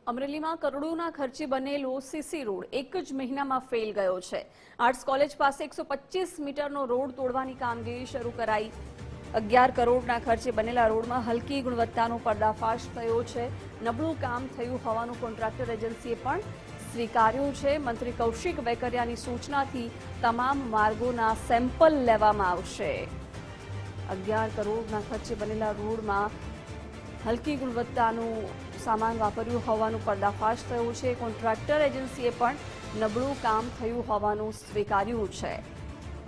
અમરેલીમાં કરોડોના ખર્ચે બનેલો સીસી રોડ એક જ મહિનામાં ફેલ ગયો છે। આર્ટ્સ કોલેજ પાસે 125 મીટરનો રોડ તોડવાની કામગીરી શરૂ કરાઈ। 11 કરોડના ખર્ચે બનેલા રોડમાં હલકી ગુણવત્તાનો પર્દાફાશ થયો છે। નબળું કામ થયું હોવાનું કોન્ટ્રાક્ટર એજન્સીએ પણ સ્વીકાર્યું છે। મંત્રી કૌશિક વેકરિયાની સૂચનાથી તમામ માર્ગોના સેમ્પલ લેવામાં આવશે। 11 કરોડના ખર્ચે બનેલા રોડમાં હલકી ગુણવત્તાનું સામાન વાપર્યું હોવાનું પર્દાફાશ થયો છે। કોન્ટ્રાક્ટર એજન્સીએ પણ નબળું કામ થયું હોવાનું સ્વીકાર્યું છે।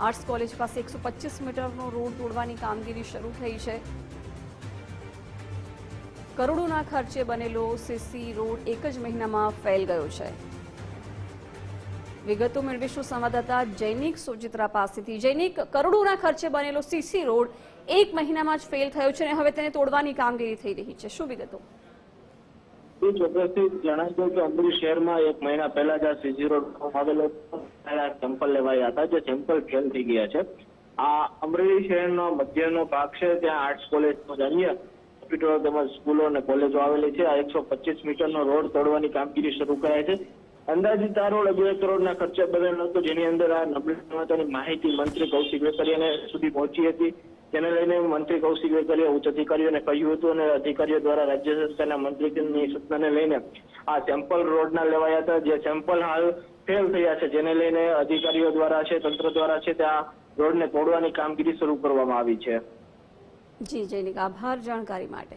આર્ટ્સ કોલેજ પાસે 125 મીટરનો રોડ તોડવાની કામગીરી શરૂ થઈ છે। કરોડોના ખર્ચે બનેલો સીસી રોડ એક જ મહિનામાં ફેલ ગયો છે। વિગતો મેળવીશું સંવાદદાતા જૈનિક સોજિત્રા પાસેથી। જૈનિક, કરોડોના ખર્ચે બનેલો સીસી રોડ એક મહિનામાં જ ફેલ થયો છે અને હવે તેને તોડવાની કામગીરી થઈ રહી છે, શું વિગતો? ચોક્કસથી જણાવી દઉં કે અમરેલી શહેરમાં એક મહિના પહેલા જ આ સીસી રોડ આવેલો સેમ્પલ લેવાયા હતા, જે સેમ્પલ ફેલ થઈ ગયા છે। આ અમરેલી શહેરનો મધ્યનો ભાગ છે, ત્યાં આર્ટ્સ કોલેજ અન્ય હોસ્પિટલો તેમજ સ્કૂલો અને કોલેજો આવેલી છે। આ 125 મીટરનો રોડ તોડવાની કામગીરી શરૂ કરાઈ છે। અંદાજિત આ રોડ 2 કરોડના ખર્ચે બનેલો હતો, જેની અંદર આ નબળી ગુણવત્તાની માહિતી મંત્રી કૌશિક વેકરિયાને સુધી પહોંચી હતી। તેને લઈને મંત્રી કૌશિક વેકરિયા ઉચ્ચ અધિકારીઓને કહ્યું હતું અને અધિકારીઓ દ્વારા રાજ્ય સરકારના મંત્રીની સૂચનાને લઈને આ સેમ્પલ રોડના લેવાયા હતા, જે સેમ્પલ હાલ ફેલ થયા છે, જેને લઈને અધિકારીઓ દ્વારા છે, તંત્ર દ્વારા છે, ત્યાં રોડને તોડવાની કામગીરી શરૂ કરવામાં આવી છે। જી જૈનિક, આભાર જાણકારી માટે।